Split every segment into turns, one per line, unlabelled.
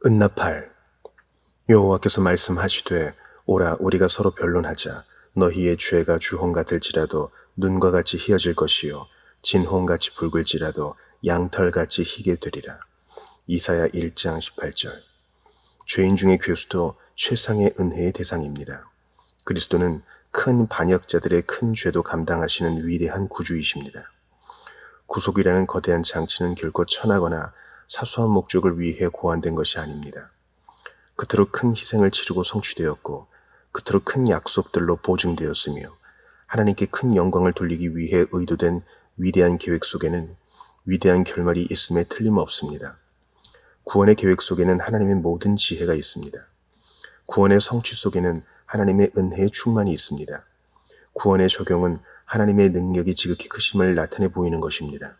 은나팔. 여호와께서 말씀하시되 오라 우리가 서로 변론하자. 너희의 죄가 주홍 같을지라도 눈과 같이 희어질 것이요 진홍같이 붉을지라도 양털같이 희게 되리라. 이사야 1장 18절. 죄인 중의 괴수도 최상의 은혜의 대상입니다. 그리스도는 큰 반역자들의 큰 죄도 감당하시는 위대한 구주이십니다. 구속이라는 거대한 장치는 결코 천하거나 사소한 목적을 위해 고안된 것이 아닙니다. 그토록 큰 희생을 치르고 성취되었고 그토록 큰 약속들로 보증되었으며 하나님께 큰 영광을 돌리기 위해 의도된 위대한 계획 속에는 위대한 결말이 있음에 틀림없습니다. 구원의 계획 속에는 하나님의 모든 지혜가 있습니다. 구원의 성취 속에는 하나님의 은혜의 충만이 있습니다. 구원의 적용은 하나님의 능력이 지극히 크심을 나타내 보이는 것입니다.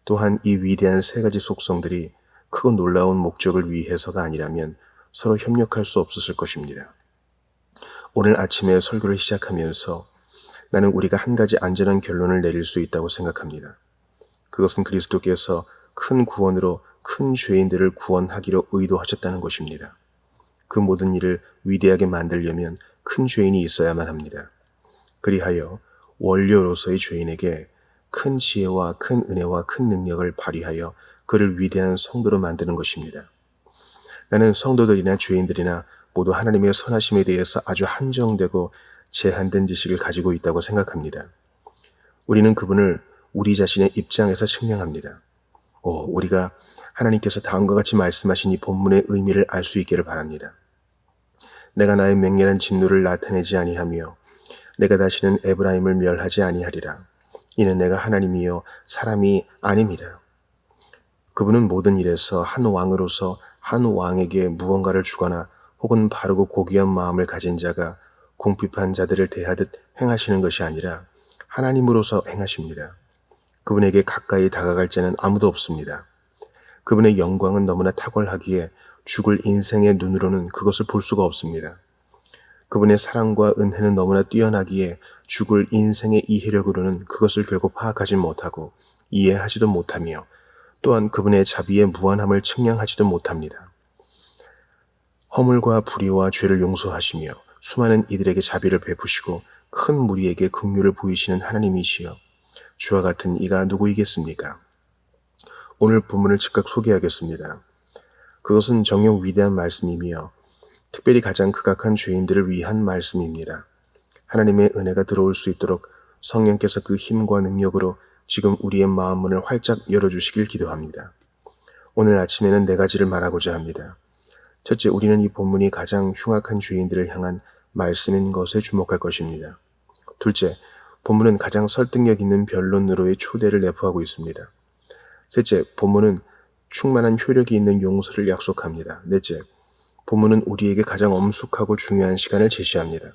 또한 이 위대한 세 가지 속성들이 크고 놀라운 목적을 위해서가 아니라면 서로 협력할 수 없었을 것입니다. 오늘 아침에 설교를 시작하면서 나는 우리가 한 가지 안전한 결론을 내릴 수 있다고 생각합니다. 그것은 그리스도께서 큰 구원으로 큰 죄인들을 구원하기로 의도하셨다는 것입니다. 그 모든 일을 위대하게 만들려면 큰 죄인이 있어야만 합니다. 그리하여 원료로서의 죄인에게 큰 지혜와 큰 은혜와 큰 능력을 발휘하여 그를 위대한 성도로 만드는 것입니다. 나는 성도들이나 죄인들이나 모두 하나님의 선하심에 대해서 아주 한정되고 제한된 지식을 가지고 있다고 생각합니다. 우리는 그분을 우리 자신의 입장에서 측량합니다. 우리가 하나님께서 다음과 같이 말씀하신 이 본문의 의미를 알 수 있기를 바랍니다. 내가 나의 맹렬한 진노를 나타내지 아니하며 내가 다시는 에브라임을 멸하지 아니하리라. 이는 내가 하나님이요 사람이 아님이라. 그분은 모든 일에서 한 왕으로서 한 왕에게 무언가를 주거나 혹은 바르고 고귀한 마음을 가진 자가 궁핍한 자들을 대하듯 행하시는 것이 아니라 하나님으로서 행하십니다. 그분에게 가까이 다가갈 자는 아무도 없습니다. 그분의 영광은 너무나 탁월하기에 죽을 인생의 눈으로는 그것을 볼 수가 없습니다. 그분의 사랑과 은혜는 너무나 뛰어나기에 죽을 인생의 이해력으로는 그것을 결코 파악하지 못하고 이해하지도 못하며 또한 그분의 자비의 무한함을 측량하지도 못합니다. 허물과 불의와 죄를 용서하시며 수많은 이들에게 자비를 베푸시고 큰 무리에게 긍휼을 보이시는 하나님이시여 주와 같은 이가 누구이겠습니까? 오늘 본문을 즉각 소개하겠습니다. 그것은 정녕 위대한 말씀이며 특별히 가장 극악한 죄인들을 위한 말씀입니다. 하나님의 은혜가 들어올 수 있도록 성령께서 그 힘과 능력으로 지금 우리의 마음 문을 활짝 열어주시길 기도합니다. 오늘 아침에는 네 가지를 말하고자 합니다. 첫째, 우리는 이 본문이 가장 흉악한 죄인들을 향한 말씀인 것에 주목할 것입니다. 둘째, 본문은 가장 설득력 있는 변론으로의 초대를 내포하고 있습니다. 셋째, 본문은 충만한 효력이 있는 용서를 약속합니다. 넷째, 본문은 우리에게 가장 엄숙하고 중요한 시간을 제시합니다.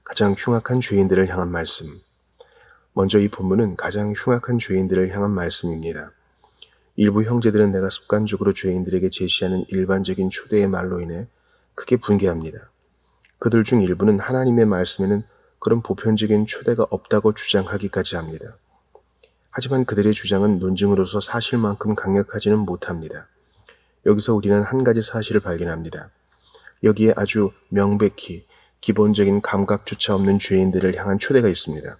가장 흉악한 죄인들을 향한 말씀. 먼저 이 본문은 가장 흉악한 죄인들을 향한 말씀입니다. 일부 형제들은 내가 습관적으로 죄인들에게 제시하는 일반적인 초대의 말로 인해 크게 분개합니다. 그들 중 일부는 하나님의 말씀에는 그런 보편적인 초대가 없다고 주장하기까지 합니다. 하지만 그들의 주장은 논증으로서 사실만큼 강력하지는 못합니다. 여기서 우리는 한 가지 사실을 발견합니다. 여기에 아주 명백히 기본적인 감각조차 없는 죄인들을 향한 초대가 있습니다.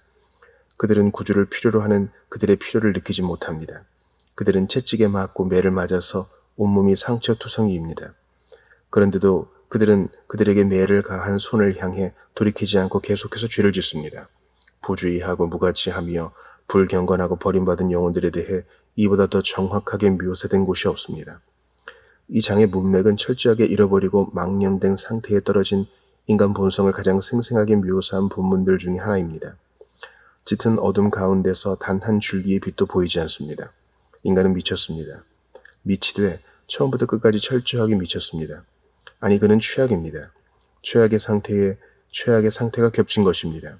그들은 구주를 필요로 하는 그들의 필요를 느끼지 못합니다. 그들은 채찍에 맞고 매를 맞아서 온몸이 상처투성이입니다. 그런데도 그들은 그들에게 매를 가한 손을 향해 돌이키지 않고 계속해서 죄를 짓습니다. 부주의하고 무가치하며 불경건하고 버림받은 영혼들에 대해 이보다 더 정확하게 묘사된 곳이 없습니다. 이 장의 문맥은 철저하게 잃어버리고 망령된 상태에 떨어진 인간 본성을 가장 생생하게 묘사한 본문들 중에 하나입니다. 짙은 어둠 가운데서 단 한 줄기의 빛도 보이지 않습니다. 인간은 미쳤습니다. 미치되 처음부터 끝까지 철저하게 미쳤습니다. 아니, 그는 최악입니다. 최악의 상태가 겹친 것입니다.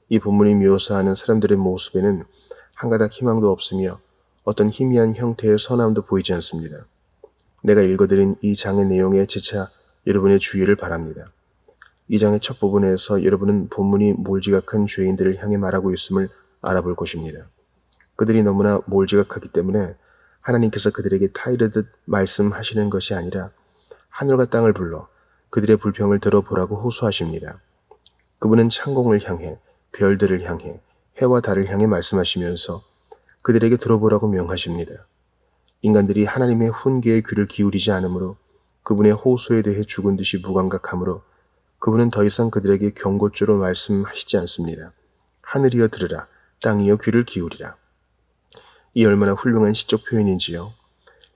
이 본문이 묘사하는 사람들의 모습에는 한 가닥 희망도 없으며 어떤 희미한 형태의 선함도 보이지 않습니다. 내가 읽어드린 이 장의 내용에 재차 여러분의 주의를 바랍니다. 이 장의 첫 부분에서 여러분은 본문이 몰지각한 죄인들을 향해 말하고 있음을 알아볼 것입니다. 그들이 너무나 몰지각하기 때문에 하나님께서 그들에게 타이르듯 말씀하시는 것이 아니라 하늘과 땅을 불러 그들의 불평을 들어보라고 호소하십니다. 그분은 창공을 향해, 별들을 향해, 해와 달을 향해 말씀하시면서 그들에게 들어보라고 명하십니다. 인간들이 하나님의 훈계에 귀를 기울이지 않으므로, 그분의 호소에 대해 죽은 듯이 무감각하므로 그분은 더 이상 그들에게 경고조로 말씀하시지 않습니다. 하늘이여 들으라, 땅이여 귀를 기울이라. 이 얼마나 훌륭한 시적 표현인지요.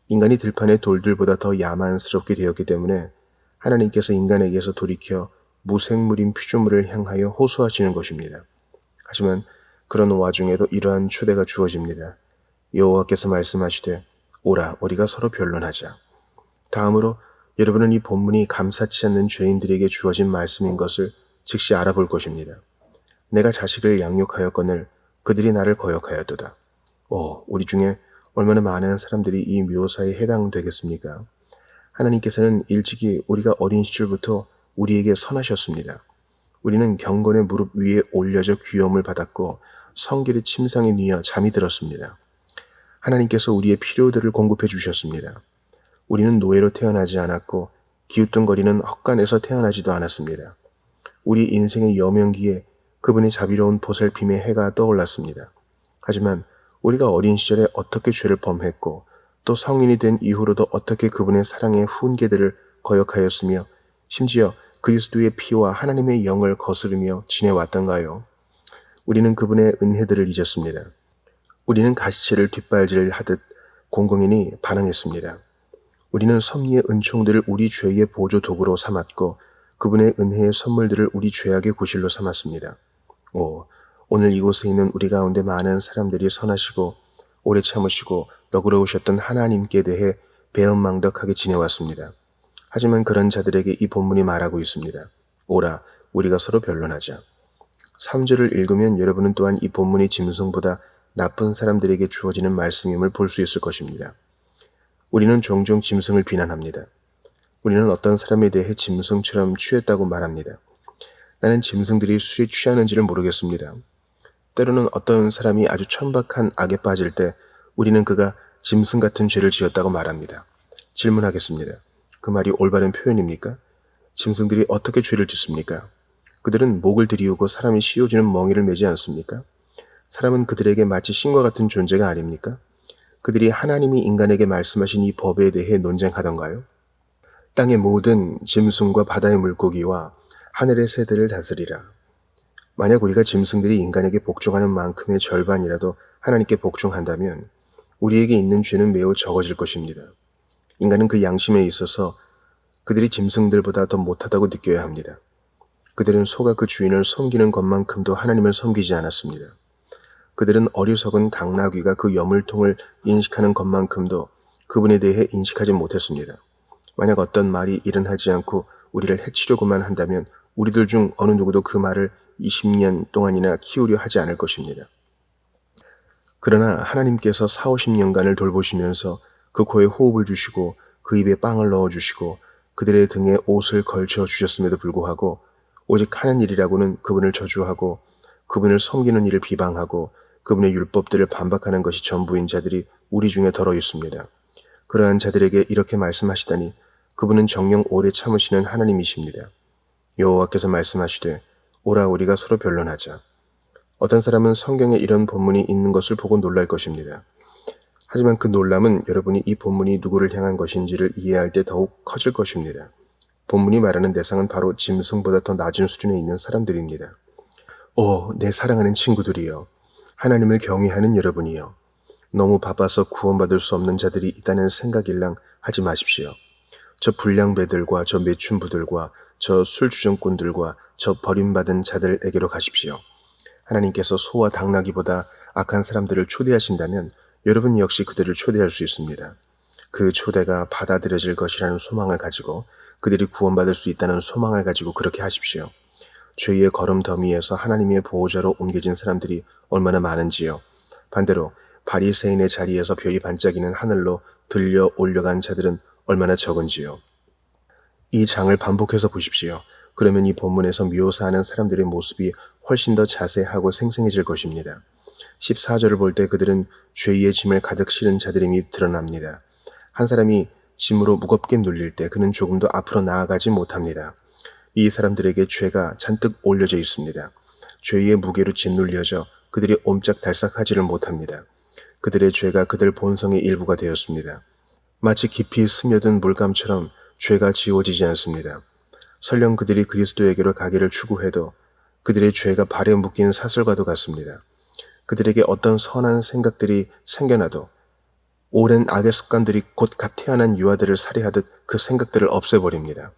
인간이 들판의 돌들보다 더 야만스럽게 되었기 때문에 하나님께서 인간에게서 돌이켜 무생물인 피조물을 향하여 호소하시는 것입니다. 하지만 그런 와중에도 이러한 초대가 주어집니다. 여호와께서 말씀하시되 오라 우리가 서로 변론하자. 다음으로 여러분은 이 본문이 감사치 않는 죄인들에게 주어진 말씀인 것을 즉시 알아볼 것입니다. 내가 자식을 양육하였거늘 그들이 나를 거역하였도다. 우리 중에 얼마나 많은 사람들이 이 묘사에 해당되겠습니까? 하나님께서는 일찍이 우리가 어린 시절부터 우리에게 선하셨습니다. 우리는 경건의 무릎 위에 올려져 귀여움을 받았고 성길의 침상에 뉘어 잠이 들었습니다. 하나님께서 우리의 필요들을 공급해 주셨습니다. 우리는 노예로 태어나지 않았고 기우뚱거리는 헛간에서 태어나지도 않았습니다. 우리 인생의 여명기에 그분의 자비로운 보살핌의 해가 떠올랐습니다. 하지만 우리가 어린 시절에 어떻게 죄를 범했고 또 성인이 된 이후로도 어떻게 그분의 사랑의 훈계들을 거역하였으며 심지어 그리스도의 피와 하나님의 영을 거스르며 지내왔던가요? 우리는 그분의 은혜들을 잊었습니다. 우리는 가시체를 뒷발질하듯 공공연히 반항했습니다. 우리는 섭리의 은총들을 우리 죄의 보조 도구로 삼았고 그분의 은혜의 선물들을 우리 죄악의 구실로 삼았습니다. 오늘 이곳에 있는 우리 가운데 많은 사람들이 선하시고 오래 참으시고 너그러우셨던 하나님께 대해 배은망덕하게 지내왔습니다. 하지만 그런 자들에게 이 본문이 말하고 있습니다. 오라 우리가 서로 변론하자. 3절을 읽으면 여러분은 또한 이 본문이 짐승보다 나쁜 사람들에게 주어지는 말씀임을 볼 수 있을 것입니다. 우리는 종종 짐승을 비난합니다. 우리는 어떤 사람에 대해 짐승처럼 취했다고 말합니다. 나는 짐승들이 술에 취하는지를 모르겠습니다. 때로는 어떤 사람이 아주 천박한 악에 빠질 때 우리는 그가 짐승 같은 죄를 지었다고 말합니다. 질문하겠습니다. 그 말이 올바른 표현입니까? 짐승들이 어떻게 죄를 짓습니까? 그들은 목을 들이우고 사람이 씌워주는 멍에를 매지 않습니까? 사람은 그들에게 마치 신과 같은 존재가 아닙니까? 그들이 하나님이 인간에게 말씀하신 이 법에 대해 논쟁하던가요? 땅의 모든 짐승과 바다의 물고기와 하늘의 새들을 다스리라. 만약 우리가 짐승들이 인간에게 복종하는 만큼의 절반이라도 하나님께 복종한다면 우리에게 있는 죄는 매우 적어질 것입니다. 인간은 그 양심에 있어서 그들이 짐승들보다 더 못하다고 느껴야 합니다. 그들은 소가 그 주인을 섬기는 것만큼도 하나님을 섬기지 않았습니다. 그들은 어리석은 당나귀가 그 여물통을 인식하는 것만큼도 그분에 대해 인식하지 못했습니다. 만약 어떤 말이 일어나지 않고 우리를 해치려고만 한다면 우리들 중 어느 누구도 그 말을 20년 동안이나 키우려 하지 않을 것입니다. 그러나 하나님께서 40-50년간을 돌보시면서 그 코에 호흡을 주시고 그 입에 빵을 넣어주시고 그들의 등에 옷을 걸쳐 주셨음에도 불구하고 오직 하는 일이라고는 그분을 저주하고 그분을 섬기는 일을 비방하고 그분의 율법들을 반박하는 것이 전부인 자들이 우리 중에 더러 있습니다. 그러한 자들에게 이렇게 말씀하시다니 그분은 정녕 오래 참으시는 하나님이십니다. 여호와께서 말씀하시되 오라 우리가 서로 변론하자. 어떤 사람은 성경에 이런 본문이 있는 것을 보고 놀랄 것입니다. 하지만 그 놀람은 여러분이 이 본문이 누구를 향한 것인지를 이해할 때 더욱 커질 것입니다. 본문이 말하는 대상은 바로 짐승보다 더 낮은 수준에 있는 사람들입니다. 내 사랑하는 친구들이여, 하나님을 경외하는 여러분이여, 너무 바빠서 구원받을 수 없는 자들이 있다는 생각일랑 하지 마십시오. 저 불량배들과 저 매춘부들과 저 술주정꾼들과 저 버림받은 자들에게로 가십시오. 하나님께서 소와 당나귀보다 악한 사람들을 초대하신다면 여러분 역시 그들을 초대할 수 있습니다. 그 초대가 받아들여질 것이라는 소망을 가지고 그들이 구원받을 수 있다는 소망을 가지고 그렇게 하십시오. 죄의 거름더미에서 하나님의 보호자로 옮겨진 사람들이 얼마나 많은지요. 반대로 바리새인의 자리에서 별이 반짝이는 하늘로 들려 올려간 자들은 얼마나 적은지요. 이 장을 반복해서 보십시오. 그러면 이 본문에서 묘사하는 사람들의 모습이 훨씬 더 자세하고 생생해질 것입니다. 14절을 볼 때 그들은 죄의 짐을 가득 실은 자들임이 드러납니다. 한 사람이 짐으로 무겁게 눌릴 때 그는 조금도 앞으로 나아가지 못합니다. 이 사람들에게 죄가 잔뜩 올려져 있습니다. 죄의 무게로 짓눌려져 그들이 옴짝달싹하지를 못합니다. 그들의 죄가 그들 본성의 일부가 되었습니다. 마치 깊이 스며든 물감처럼 죄가 지워지지 않습니다. 설령 그들이 그리스도에게로 가기를 추구해도 그들의 죄가 발에 묶인 사슬과도 같습니다. 그들에게 어떤 선한 생각들이 생겨나도 오랜 악의 습관들이 곧 갓 태어난 유아들을 살해하듯 그 생각들을 없애버립니다.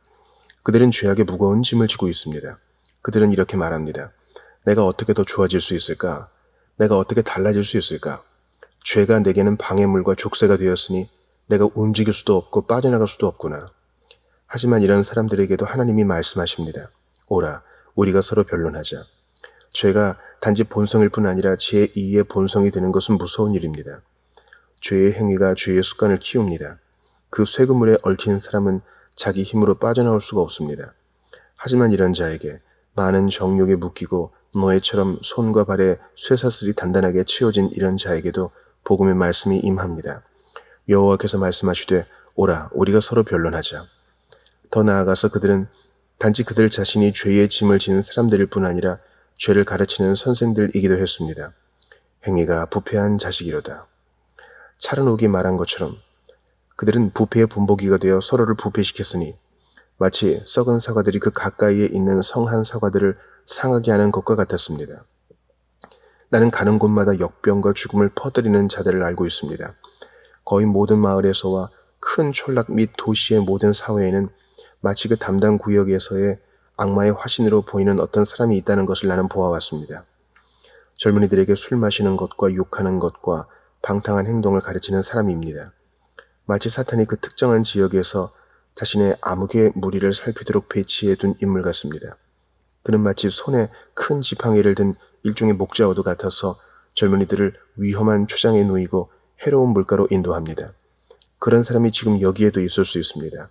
그들은 죄악의 무거운 짐을 지고 있습니다. 그들은 이렇게 말합니다. 내가 어떻게 더 좋아질 수 있을까? 내가 어떻게 달라질 수 있을까? 죄가 내게는 방해물과 족쇄가 되었으니 내가 움직일 수도 없고 빠져나갈 수도 없구나. 하지만 이런 사람들에게도 하나님이 말씀하십니다. 오라, 우리가 서로 변론하자. 죄가 단지 본성일 뿐 아니라 제2의 본성이 되는 것은 무서운 일입니다. 죄의 행위가 죄의 습관을 키웁니다. 그 쇠그물에 얽힌 사람은 자기 힘으로 빠져나올 수가 없습니다. 하지만 이런 자에게 많은 정욕에 묶이고 노예처럼 손과 발에 쇠사슬이 단단하게 치어진 이런 자에게도 복음의 말씀이 임합니다. 여호와께서 말씀하시되 오라 우리가 서로 변론하자. 더 나아가서 그들은 단지 그들 자신이 죄의 짐을 지는 사람들일 뿐 아니라 죄를 가르치는 선생들이기도 했습니다. 행위가 부패한 자식이로다. 차른옥이 말한 것처럼 그들은 부패의 본보기가 되어 서로를 부패시켰으니 마치 썩은 사과들이 그 가까이에 있는 성한 사과들을 상하게 하는 것과 같았습니다. 나는 가는 곳마다 역병과 죽음을 퍼뜨리는 자들을 알고 있습니다. 거의 모든 마을에서와 큰 촌락 및 도시의 모든 사회에는 마치 그 담당 구역에서의 악마의 화신으로 보이는 어떤 사람이 있다는 것을 나는 보아왔습니다. 젊은이들에게 술 마시는 것과 욕하는 것과 방탕한 행동을 가르치는 사람입니다. 마치 사탄이 그 특정한 지역에서 자신의 암흑의 무리를 살피도록 배치해 둔 인물 같습니다. 그는 마치 손에 큰 지팡이를 든 일종의 목자와도 같아서 젊은이들을 위험한 초장에 누이고 해로운 물가로 인도합니다. 그런 사람이 지금 여기에도 있을 수 있습니다.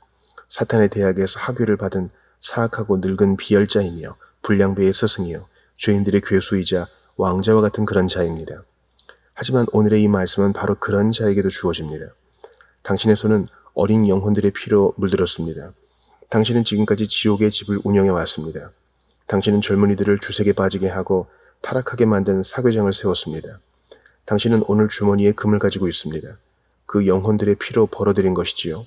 사탄의 대학에서 학위를 받은 사악하고 늙은 비열자이며 불량배의 스승이요 죄인들의 괴수이자 왕자와 같은 그런 자입니다. 하지만 오늘의 이 말씀은 바로 그런 자에게도 주어집니다. 당신의 손은 어린 영혼들의 피로 물들었습니다. 당신은 지금까지 지옥의 집을 운영해 왔습니다. 당신은 젊은이들을 주색에 빠지게 하고 타락하게 만든 사교장을 세웠습니다. 당신은 오늘 주머니에 금을 가지고 있습니다. 그 영혼들의 피로 벌어들인 것이지요.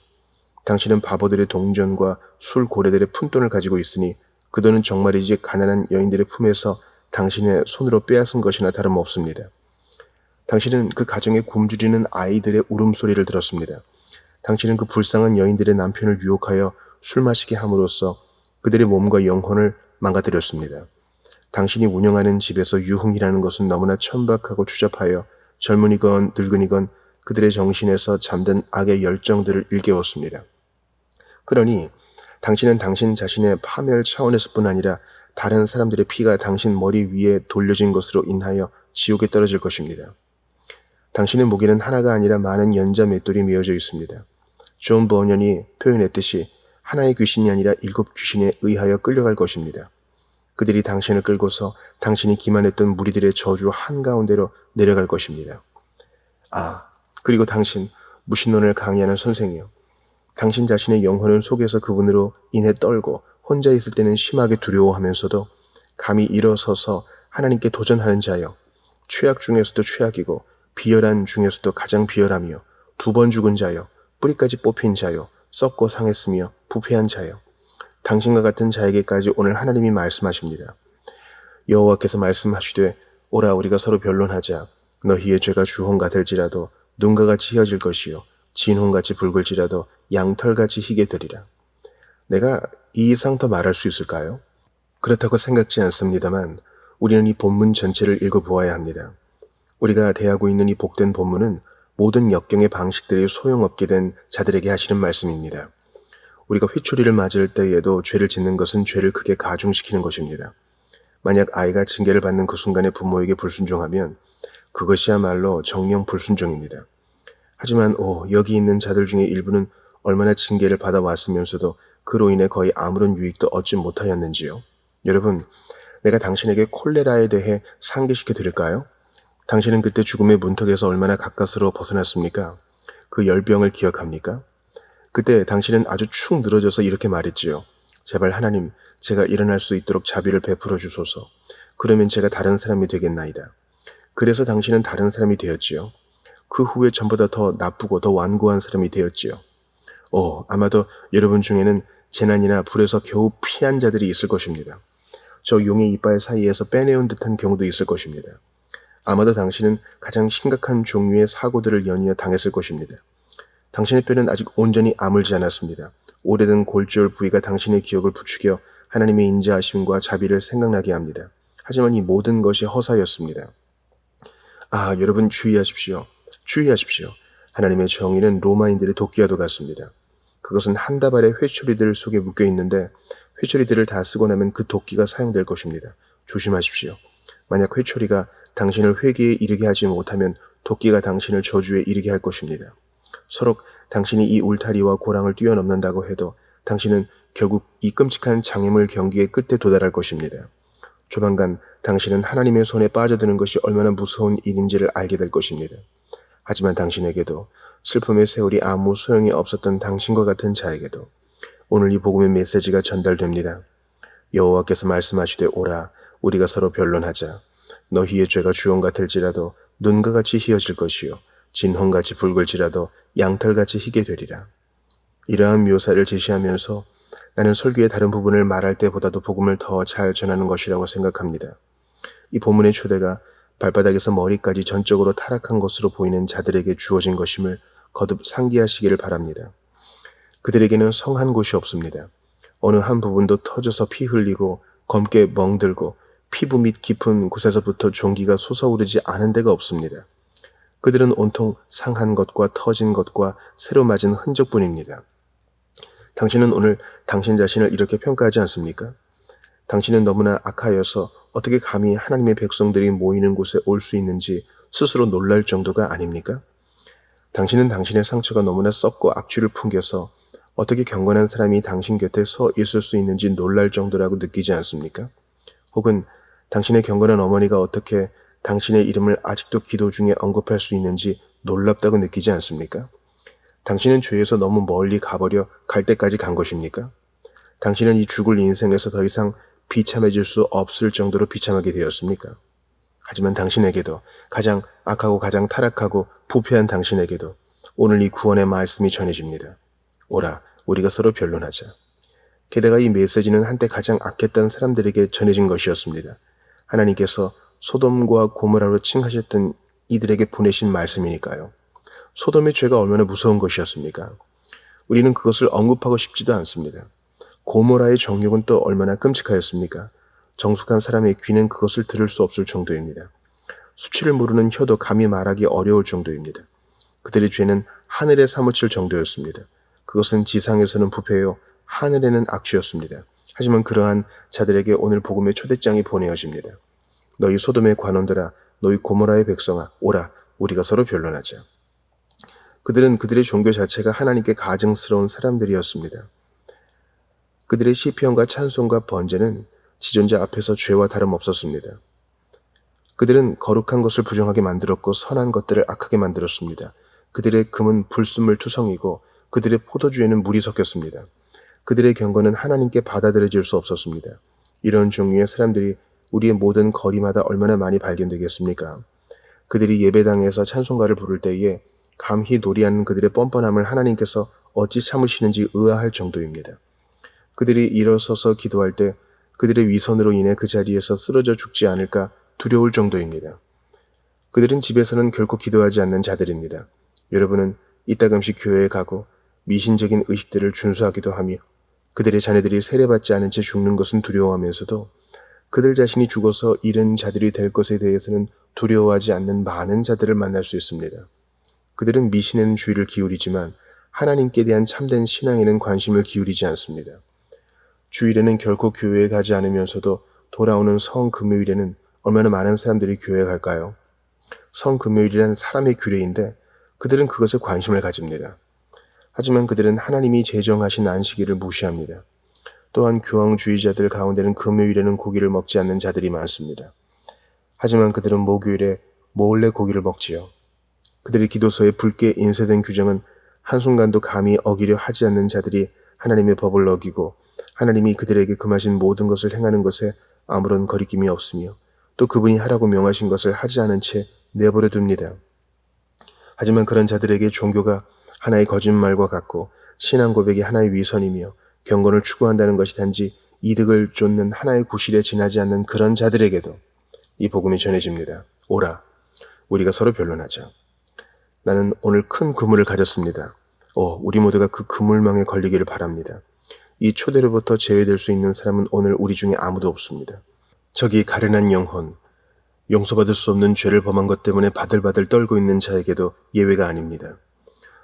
당신은 바보들의 동전과 술 고래들의 푼돈을 가지고 있으니 그 돈은 정말이지 가난한 여인들의 품에서 당신의 손으로 빼앗은 것이나 다름없습니다. 당신은 그 가정에 굶주리는 아이들의 울음소리를 들었습니다. 당신은 그 불쌍한 여인들의 남편을 유혹하여 술 마시게 함으로써 그들의 몸과 영혼을 망가뜨렸습니다. 당신이 운영하는 집에서 유흥이라는 것은 너무나 천박하고 추잡하여 젊은이건 늙은이건 그들의 정신에서 잠든 악의 열정들을 일깨웠습니다. 그러니 당신은 당신 자신의 파멸 차원에서 뿐 아니라 다른 사람들의 피가 당신 머리 위에 돌려진 것으로 인하여 지옥에 떨어질 것입니다. 당신의 무게는 하나가 아니라 많은 연자 맷돌이 메어져 있습니다. 존 버년이 표현했듯이 하나의 귀신이 아니라 7 귀신에 의하여 끌려갈 것입니다. 그들이 당신을 끌고서 당신이 기만했던 무리들의 저주 한가운데로 내려갈 것입니다. 그리고 당신, 무신론을 강의하는 선생이요. 당신 자신의 영혼은 속에서 그분으로 인해 떨고 혼자 있을 때는 심하게 두려워하면서도 감히 일어서서 하나님께 도전하는 자요. 최악 중에서도 최악이고 비열한 중에서도 가장 비열하며 2번 죽은 자요. 뿌리까지 뽑힌 자요. 썩고 상했으며 부패한 자요. 당신과 같은 자에게까지 오늘 하나님이 말씀하십니다. 여호와께서 말씀하시되 오라 우리가 서로 변론하자. 너희의 죄가 주홍 같을지라도 눈과 같이 희어질 것이요 진홍같이 붉을지라도 양털같이 희게 되리라. 내가 이 이상 더 말할 수 있을까요? 그렇다고 생각지 않습니다만 우리는 이 본문 전체를 읽어보아야 합니다. 우리가 대하고 있는 이 복된 본문은 모든 역경의 방식들이 소용없게 된 자들에게 하시는 말씀입니다. 우리가 회초리를 맞을 때에도 죄를 짓는 것은 죄를 크게 가중시키는 것입니다. 만약 아이가 징계를 받는 그 순간에 부모에게 불순종하면 그것이야말로 정령 불순종입니다. 하지만 여기 있는 자들 중에 일부는 얼마나 징계를 받아왔으면서도 그로 인해 거의 아무런 유익도 얻지 못하였는지요. 여러분, 내가 당신에게 콜레라에 대해 상기시켜 드릴까요? 당신은 그때 죽음의 문턱에서 얼마나 가까스로 벗어났습니까? 그 열병을 기억합니까? 그때 당신은 아주 축 늘어져서 이렇게 말했지요. 제발 하나님, 제가 일어날 수 있도록 자비를 베풀어 주소서. 그러면 제가 다른 사람이 되겠나이다. 그래서 당신은 다른 사람이 되었지요. 그 후에 전보다 더 나쁘고 더 완고한 사람이 되었지요. 아마도 여러분 중에는 재난이나 불에서 겨우 피한 자들이 있을 것입니다. 저 용의 이빨 사이에서 빼내온 듯한 경우도 있을 것입니다. 아마도 당신은 가장 심각한 종류의 사고들을 연이어 당했을 것입니다. 당신의 뼈는 아직 온전히 아물지 않았습니다. 오래된 골절 부위가 당신의 기억을 부추겨 하나님의 인자하심과 자비를 생각나게 합니다. 하지만 이 모든 것이 허사였습니다. 여러분 주의하십시오. 주의하십시오. 하나님의 정의는 로마인들의 도끼와도 같습니다. 그것은 한 다발의 회초리들 속에 묶여 있는데 회초리들을 다 쓰고 나면 그 도끼가 사용될 것입니다. 조심하십시오. 만약 회초리가 당신을 회개에 이르게 하지 못하면 도끼가 당신을 저주에 이르게 할 것입니다. 서로 당신이 이 울타리와 고랑을 뛰어넘는다고 해도 당신은 결국 이 끔찍한 장애물 경기의 끝에 도달할 것입니다. 조만간 당신은 하나님의 손에 빠져드는 것이 얼마나 무서운 일인지를 알게 될 것입니다. 하지만 당신에게도 슬픔의 세월이 아무 소용이 없었던 당신과 같은 자에게도 오늘 이 복음의 메시지가 전달됩니다. 여호와께서 말씀하시되 오라 우리가 서로 변론하자. 너희의 죄가 주홍 같을지라도 눈과 같이 희어질 것이요 진홍같이 붉을지라도 양털같이 희게 되리라. 이러한 묘사를 제시하면서 나는 설교의 다른 부분을 말할 때보다도 복음을 더 잘 전하는 것이라고 생각합니다. 이 본문의 초대가 발바닥에서 머리까지 전적으로 타락한 것으로 보이는 자들에게 주어진 것임을 거듭 상기하시기를 바랍니다. 그들에게는 성한 곳이 없습니다. 어느 한 부분도 터져서 피 흘리고 검게 멍들고 피부 밑 깊은 곳에서부터 종기가 솟아오르지 않은 데가 없습니다. 그들은 온통 상한 것과 터진 것과 새로 맞은 흔적뿐입니다. 당신은 오늘 당신 자신을 이렇게 평가하지 않습니까? 당신은 너무나 악하여서 어떻게 감히 하나님의 백성들이 모이는 곳에 올 수 있는지 스스로 놀랄 정도가 아닙니까? 당신은 당신의 상처가 너무나 썩고 악취를 풍겨서 어떻게 경건한 사람이 당신 곁에 서 있을 수 있는지 놀랄 정도라고 느끼지 않습니까? 혹은 당신의 경건한 어머니가 어떻게 당신의 이름을 아직도 기도 중에 언급할 수 있는지 놀랍다고 느끼지 않습니까? 당신은 죄에서 너무 멀리 가버려 갈 때까지 간 것입니까? 당신은 이 죽을 인생에서 더 이상 비참해질 수 없을 정도로 비참하게 되었습니까? 하지만 당신에게도 가장 악하고 가장 타락하고 부패한 당신에게도 오늘 이 구원의 말씀이 전해집니다. 오라, 우리가 서로 변론하자. 게다가 이 메시지는 한때 가장 악했던 사람들에게 전해진 것이었습니다. 하나님께서 소돔과 고모라로 칭하셨던 이들에게 보내신 말씀이니까요. 소돔의 죄가 얼마나 무서운 것이었습니까? 우리는 그것을 언급하고 싶지도 않습니다. 고모라의 정욕은 또 얼마나 끔찍하였습니까? 정숙한 사람의 귀는 그것을 들을 수 없을 정도입니다. 수치를 모르는 혀도 감히 말하기 어려울 정도입니다. 그들의 죄는 하늘에 사무칠 정도였습니다. 그것은 지상에서는 부패요, 하늘에는 악취였습니다. 하지만 그러한 자들에게 오늘 복음의 초대장이 보내어집니다. 너희 소돔의 관원들아, 너희 고모라의 백성아, 오라, 우리가 서로 변론하자. 그들은 그들의 종교 자체가 하나님께 가증스러운 사람들이었습니다. 그들의 시편과 찬송과 번제는 지존자 앞에서 죄와 다름없었습니다. 그들은 거룩한 것을 부정하게 만들었고 선한 것들을 악하게 만들었습니다. 그들의 금은 불순물 투성이고 그들의 포도주에는 물이 섞였습니다. 그들의 경건은 하나님께 받아들여질 수 없었습니다. 이런 종류의 사람들이 우리의 모든 거리마다 얼마나 많이 발견되겠습니까? 그들이 예배당에서 찬송가를 부를 때에 감히 놀이하는 그들의 뻔뻔함을 하나님께서 어찌 참으시는지 의아할 정도입니다. 그들이 일어서서 기도할 때 그들의 위선으로 인해 그 자리에서 쓰러져 죽지 않을까 두려울 정도입니다. 그들은 집에서는 결코 기도하지 않는 자들입니다. 여러분은 이따금씩 교회에 가고 미신적인 의식들을 준수하기도 하며 그들의 자녀들이 세례받지 않은 채 죽는 것은 두려워하면서도 그들 자신이 죽어서 잃은 자들이 될 것에 대해서는 두려워하지 않는 많은 자들을 만날 수 있습니다. 그들은 미신에는 주의를 기울이지만 하나님께 대한 참된 신앙에는 관심을 기울이지 않습니다. 주일에는 결코 교회에 가지 않으면서도 돌아오는 성금요일에는 얼마나 많은 사람들이 교회에 갈까요? 성금요일이란 사람의 규례인데 그들은 그것에 관심을 가집니다. 하지만 그들은 하나님이 제정하신 안식일을 무시합니다. 또한 교황주의자들 가운데는 금요일에는 고기를 먹지 않는 자들이 많습니다. 하지만 그들은 목요일에 몰래 고기를 먹지요. 그들의 기도서에 붉게 인쇄된 규정은 한순간도 감히 어기려 하지 않는 자들이 하나님의 법을 어기고 하나님이 그들에게 금하신 모든 것을 행하는 것에 아무런 거리낌이 없으며 또 그분이 하라고 명하신 것을 하지 않은 채 내버려 둡니다. 하지만 그런 자들에게 종교가 하나의 거짓말과 같고 신앙 고백이 하나의 위선이며 경건을 추구한다는 것이 단지 이득을 쫓는 하나의 구실에 지나지 않는 그런 자들에게도 이 복음이 전해집니다. 오라, 우리가 서로 변론하자. 나는 오늘 큰 그물을 가졌습니다. 우리 모두가 그 그물망에 걸리기를 바랍니다. 이 초대로부터 제외될 수 있는 사람은 오늘 우리 중에 아무도 없습니다. 저기 가련한 영혼, 용서받을 수 없는 죄를 범한 것 때문에 바들바들 떨고 있는 자에게도 예외가 아닙니다.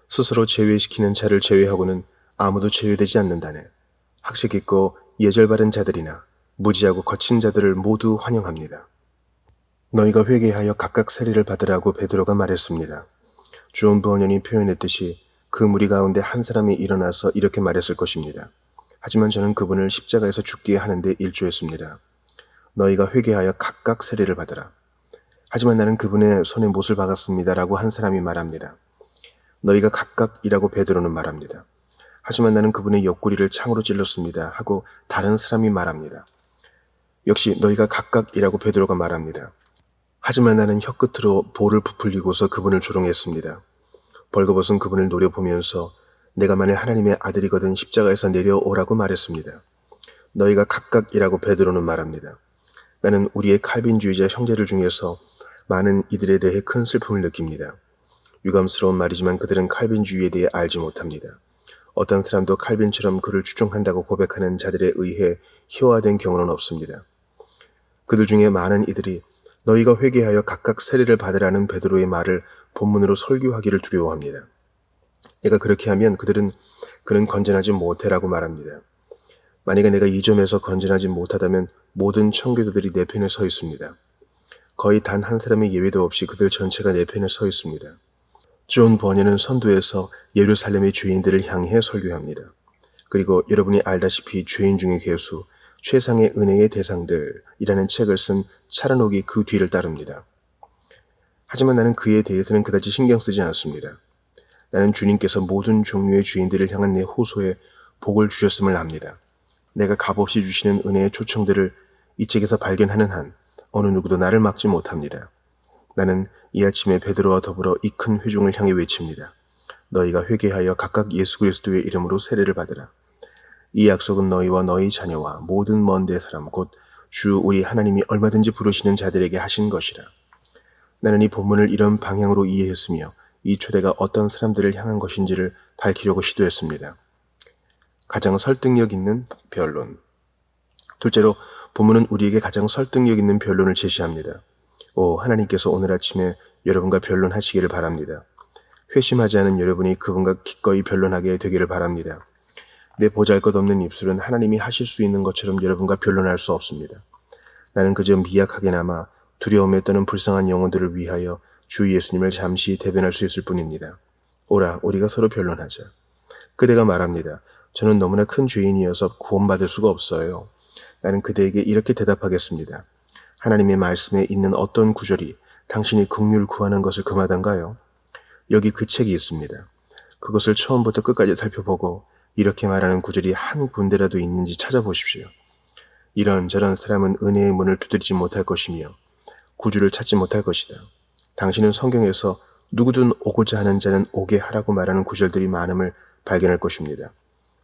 스스로 제외시키는 자를 제외하고는 아무도 제외되지 않는다네. 학식 있고 예절 바른 자들이나 무지하고 거친 자들을 모두 환영합니다. 너희가 회개하여 각각 세례를 받으라고 베드로가 말했습니다. 존 버년이 표현했듯이 그 무리 가운데 한 사람이 일어나서 이렇게 말했을 것입니다. 하지만 저는 그분을 십자가에서 죽게 하는데 일조했습니다. 너희가 회개하여 각각 세례를 받으라. 하지만 나는 그분의 손에 못을 박았습니다. 라고 한 사람이 말합니다. 너희가 각각이라고 베드로는 말합니다. 하지만 나는 그분의 옆구리를 창으로 찔렀습니다. 하고 다른 사람이 말합니다. 역시 너희가 각각이라고 베드로가 말합니다. 하지만 나는 혀끝으로 볼을 부풀리고서 그분을 조롱했습니다. 벌거벗은 그분을 노려보면서 내가 만일 하나님의 아들이거든 십자가에서 내려오라고 말했습니다. 너희가 각각이라고 베드로는 말합니다. 나는 우리의 칼빈주의자 형제들 중에서 많은 이들에 대해 큰 슬픔을 느낍니다. 유감스러운 말이지만 그들은 칼빈주의에 대해 알지 못합니다. 어떤 사람도 칼빈처럼 그를 추종한다고 고백하는 자들에 의해 희화화된 경우는 없습니다. 그들 중에 많은 이들이 너희가 회개하여 각각 세례를 받으라는 베드로의 말을 본문으로 설교하기를 두려워합니다. 내가 그렇게 하면 그는 건전하지 못해라고 말합니다. 만약에 내가 이 점에서 건전하지 못하다면 모든 청교도들이 내 편에 서 있습니다. 거의 단 한 사람의 예외도 없이 그들 전체가 내 편에 서 있습니다. 존 버년은 선도에서 예루살렘의 죄인들을 향해 설교합니다. 그리고 여러분이 알다시피 죄인 중의 괴수, 최상의 은혜의 대상들이라는 책을 쓴 차라녹이 그 뒤를 따릅니다. 하지만 나는 그에 대해서는 그다지 신경 쓰지 않습니다. 나는 주님께서 모든 종류의 죄인들을 향한 내 호소에 복을 주셨음을 압니다. 내가 값없이 주시는 은혜의 초청들을 이 책에서 발견하는 한 어느 누구도 나를 막지 못합니다. 나는 이 아침에 베드로와 더불어 이 큰 회중을 향해 외칩니다. 너희가 회개하여 각각 예수 그리스도의 이름으로 세례를 받으라. 이 약속은 너희와 너희 자녀와 모든 먼 데 사람 곧 주 우리 하나님이 얼마든지 부르시는 자들에게 하신 것이라. 나는 이 본문을 이런 방향으로 이해했으며 이 초대가 어떤 사람들을 향한 것인지를 밝히려고 시도했습니다. 가장 설득력 있는 변론. 둘째로 본문은 우리에게 가장 설득력 있는 변론을 제시합니다. 하나님께서 오늘 아침에 여러분과 변론하시기를 바랍니다. 회심하지 않은 여러분이 그분과 기꺼이 변론하게 되기를 바랍니다. 내 보잘것없는 입술은 하나님이 하실 수 있는 것처럼 여러분과 변론할 수 없습니다. 나는 그저 미약하게나마 두려움에 떠는 불쌍한 영혼들을 위하여 주 예수님을 잠시 대변할 수 있을 뿐입니다. 오라, 우리가 서로 변론하자. 그대가 말합니다. 저는 너무나 큰 죄인이어서 구원받을 수가 없어요. 나는 그대에게 이렇게 대답하겠습니다. 하나님의 말씀에 있는 어떤 구절이 당신이 긍휼 구하는 것을 금하던가요? 여기 그 책이 있습니다. 그것을 처음부터 끝까지 살펴보고 이렇게 말하는 구절이 한 군데라도 있는지 찾아보십시오. 이런저런 사람은 은혜의 문을 두드리지 못할 것이며 구주를 찾지 못할 것이다. 당신은 성경에서 누구든 오고자 하는 자는 오게 하라고 말하는 구절들이 많음을 발견할 것입니다.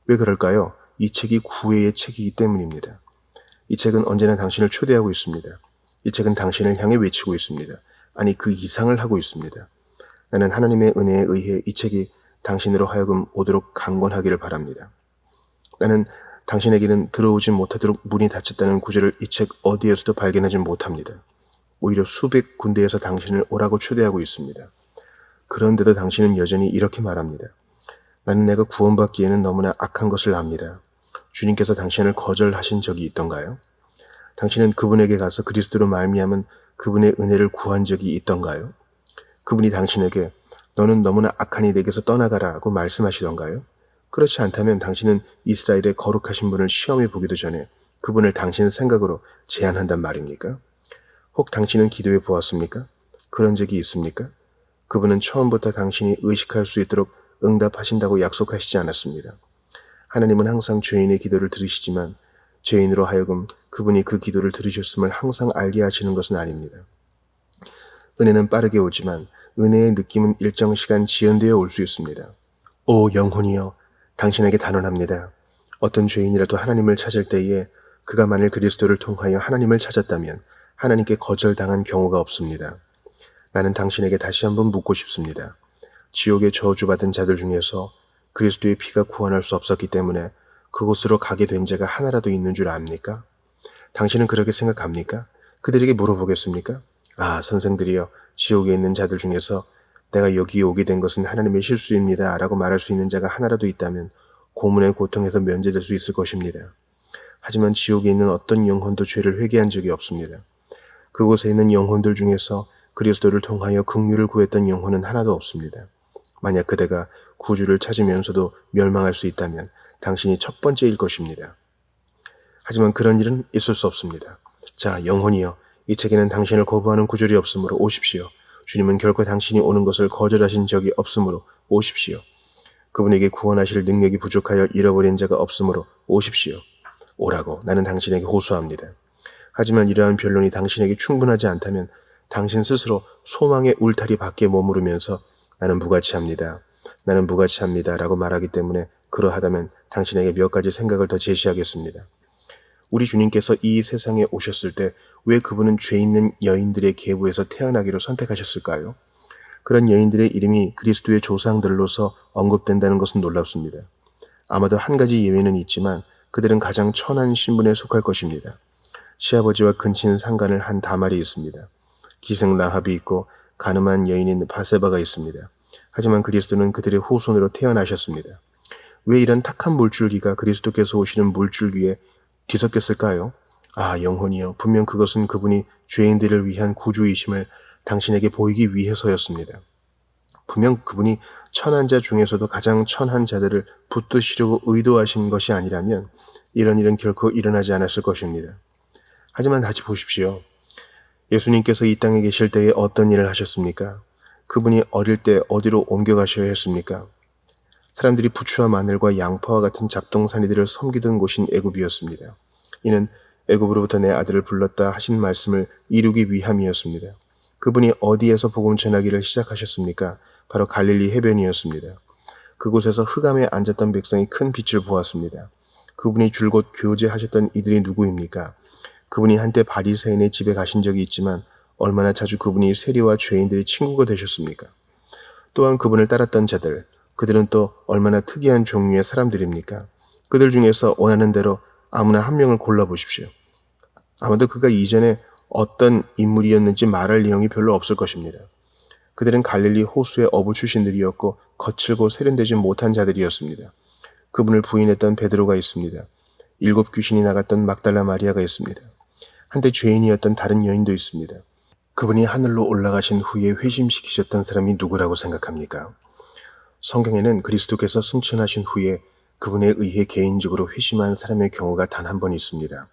왜 그럴까요? 이 책이 구애의 책이기 때문입니다. 이 책은 언제나 당신을 초대하고 있습니다. 이 책은 당신을 향해 외치고 있습니다. 아니, 그 이상을 하고 있습니다. 나는 하나님의 은혜에 의해 이 책이 당신으로 하여금 오도록 강권하기를 바랍니다. 나는 당신에게는 들어오지 못하도록 문이 닫혔다는 구절을 이 책 어디에서도 발견하지 못합니다. 오히려 수백 군데에서 당신을 오라고 초대하고 있습니다. 그런데도 당신은 여전히 이렇게 말합니다. 나는 내가 구원받기에는 너무나 악한 것을 압니다. 주님께서 당신을 거절하신 적이 있던가요? 당신은 그분에게 가서 그리스도로 말미암은 그분의 은혜를 구한 적이 있던가요? 그분이 당신에게 너는 너무나 악하니 내게서 떠나가라고 말씀하시던가요? 그렇지 않다면 당신은 이스라엘의 거룩하신 분을 시험해 보기도 전에 그분을 당신의 생각으로 제한한단 말입니까? 혹 당신은 기도해 보았습니까? 그런 적이 있습니까? 그분은 처음부터 당신이 의식할 수 있도록 응답하신다고 약속하시지 않았습니다. 하나님은 항상 죄인의 기도를 들으시지만 죄인으로 하여금 그분이 그 기도를 들으셨음을 항상 알게 하시는 것은 아닙니다. 은혜는 빠르게 오지만 은혜의 느낌은 일정 시간 지연되어 올 수 있습니다. 오 영혼이여, 당신에게 단언합니다. 어떤 죄인이라도 하나님을 찾을 때에 그가 만일 그리스도를 통하여 하나님을 찾았다면 하나님께 거절당한 경우가 없습니다. 나는 당신에게 다시 한번 묻고 싶습니다. 지옥에 저주받은 자들 중에서 그리스도의 피가 구원할 수 없었기 때문에 그곳으로 가게 된 자가 하나라도 있는 줄 압니까? 당신은 그렇게 생각합니까? 그들에게 물어보겠습니까? 아, 선생들이여, 지옥에 있는 자들 중에서 내가 여기에 오게 된 것은 하나님의 실수입니다 라고 말할 수 있는 자가 하나라도 있다면 고문의 고통에서 면제될 수 있을 것입니다. 하지만 지옥에 있는 어떤 영혼도 죄를 회개한 적이 없습니다. 그곳에 있는 영혼들 중에서 그리스도를 통하여 긍휼을 구했던 영혼은 하나도 없습니다. 만약 그대가 구주를 찾으면서도 멸망할 수 있다면 당신이 첫 번째일 것입니다. 하지만 그런 일은 있을 수 없습니다. 자, 영혼이여, 이 책에는 당신을 거부하는 구절이 없으므로 오십시오. 주님은 결코 당신이 오는 것을 거절하신 적이 없으므로 오십시오. 그분에게 구원하실 능력이 부족하여 잃어버린 자가 없으므로 오십시오. 오라고 나는 당신에게 호소합니다. 하지만 이러한 변론이 당신에게 충분하지 않다면 당신 스스로 소망의 울타리 밖에 머무르면서 나는 무가치합니다. 나는 무가치합니다 라고 말하기 때문에 그러하다면 당신에게 몇 가지 생각을 더 제시하겠습니다. 우리 주님께서 이 세상에 오셨을 때 왜 그분은 죄 있는 여인들의 계보에서 태어나기로 선택하셨을까요? 그런 여인들의 이름이 그리스도의 조상들로서 언급된다는 것은 놀랍습니다. 아마도 한 가지 예외는 있지만 그들은 가장 천한 신분에 속할 것입니다. 시아버지와 근친 상간을 한 다말이 있습니다. 기생 라합이 있고 가늠한 여인인 바세바가 있습니다. 하지만 그리스도는 그들의 후손으로 태어나셨습니다. 왜 이런 탁한 물줄기가 그리스도께서 오시는 물줄기에 뒤섞였을까요? 아, 영혼이여, 분명 그것은 그분이 죄인들을 위한 구주이심을 당신에게 보이기 위해서였습니다. 분명 그분이 천한 자 중에서도 가장 천한 자들을 붙드시려고 의도하신 것이 아니라면 이런 일은 결코 일어나지 않았을 것입니다. 하지만 다시 보십시오. 예수님께서 이 땅에 계실 때에 어떤 일을 하셨습니까? 그분이 어릴 때 어디로 옮겨가셔야 했습니까? 사람들이 부추와 마늘과 양파와 같은 잡동사니들을 섬기던 곳인 애굽이었습니다. 이는 애굽으로부터 내 아들을 불렀다 하신 말씀을 이루기 위함이었습니다. 그분이 어디에서 복음 전하기를 시작하셨습니까? 바로 갈릴리 해변이었습니다. 그곳에서 흑암에 앉았던 백성이 큰 빛을 보았습니다. 그분이 줄곧 교제하셨던 이들이 누구입니까? 그분이 한때 바리새인의 집에 가신 적이 있지만 얼마나 자주 그분이 세리와 죄인들의 친구가 되셨습니까? 또한 그분을 따랐던 자들, 그들은 또 얼마나 특이한 종류의 사람들입니까? 그들 중에서 원하는 대로 아무나 한 명을 골라보십시오. 아마도 그가 이전에 어떤 인물이었는지 말할 내용이 별로 없을 것입니다. 그들은 갈릴리 호수의 어부 출신들이었고 거칠고 세련되지 못한 자들이었습니다. 그분을 부인했던 베드로가 있습니다. 7 귀신이 나갔던 막달라 마리아가 있습니다. 한때 죄인이었던 다른 여인도 있습니다. 그분이 하늘로 올라가신 후에 회심시키셨던 사람이 누구라고 생각합니까? 성경에는 그리스도께서 승천하신 후에 그분에 의해 개인적으로 회심한 사람의 경우가 단 한 번 있습니다.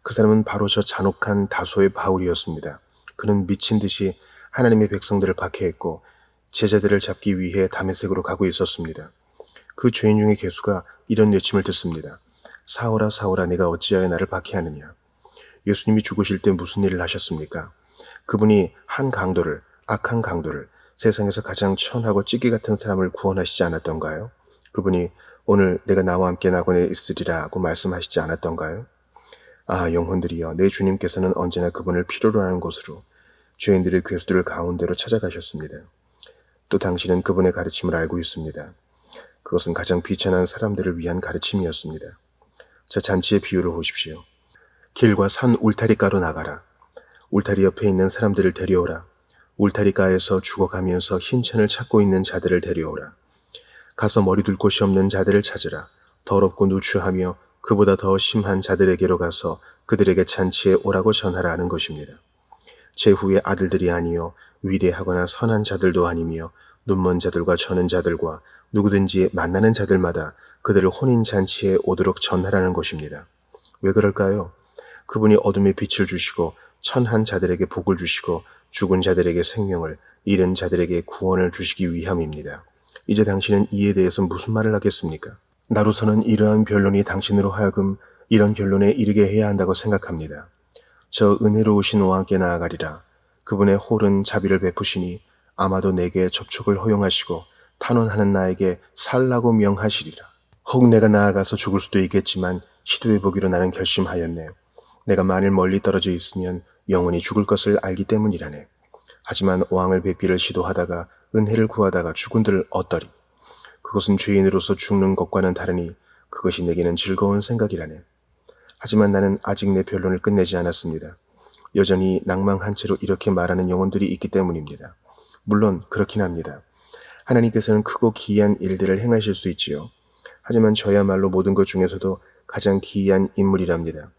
그 사람은 바로 저 잔혹한 다소의 바울이었습니다. 그는 미친 듯이 하나님의 백성들을 박해했고 제자들을 잡기 위해 다메섹으로 가고 있었습니다. 그 죄인 중의 괴수가 이런 외침을 듣습니다. 사울아 사울아 내가 어찌하여 나를 박해하느냐. 예수님이 죽으실 때 무슨 일을 하셨습니까? 그분이 한 강도를, 악한 강도를, 세상에서 가장 천하고 찌개 같은 사람을 구원하시지 않았던가요? 그분이 오늘 내가 나와 함께 낙원에 있으리라 고 말씀하시지 않았던가요? 아, 영혼들이여, 내 주님께서는 언제나 그분을 필요로 하는 곳으로 죄인들의 괴수들 가운데로 찾아가셨습니다. 또 당신은 그분의 가르침을 알고 있습니다. 그것은 가장 비천한 사람들을 위한 가르침이었습니다. 자, 잔치의 비유를 보십시오. 길과 산 울타리가로 나가라. 울타리 옆에 있는 사람들을 데려오라. 울타리가에서 죽어가면서 흰천을 찾고 있는 자들을 데려오라. 가서 머리 둘 곳이 없는 자들을 찾으라. 더럽고 누추하며 그보다 더 심한 자들에게로 가서 그들에게 잔치에 오라고 전하라 하는 것입니다. 제 후에 아들들이 아니요 위대하거나 선한 자들도 아니며 눈먼 자들과 저는 자들과 누구든지 만나는 자들마다 그들을 혼인잔치에 오도록 전하라는 것입니다. 왜 그럴까요? 그분이 어둠에 빛을 주시고 천한 자들에게 복을 주시고 죽은 자들에게 생명을, 잃은 자들에게 구원을 주시기 위함입니다. 이제 당신은 이에 대해서 무슨 말을 하겠습니까? 나로서는 이러한 변론이 당신으로 하여금 이런 결론에 이르게 해야 한다고 생각합니다. 저 은혜로우신 왕께 나아가리라. 그분의 홀은 자비를 베푸시니 아마도 내게 접촉을 허용하시고 탄원하는 나에게 살라고 명하시리라. 혹 내가 나아가서 죽을 수도 있겠지만 시도해보기로 나는 결심하였네. 내가 만일 멀리 떨어져 있으면 영원히 죽을 것을 알기 때문이라네. 하지만 왕을 뵙기를 시도하다가 은혜를 구하다가 죽은들 어떠리. 그것은 죄인으로서 죽는 것과는 다르니 그것이 내게는 즐거운 생각이라네. 하지만 나는 아직 내 변론을 끝내지 않았습니다. 여전히 낭망한 채로 이렇게 말하는 영혼들이 있기 때문입니다. 물론 그렇긴 합니다. 하나님께서는 크고 기이한 일들을 행하실 수 있지요. 하지만 저야말로 모든 것 중에서도 가장 기이한 인물이랍니다.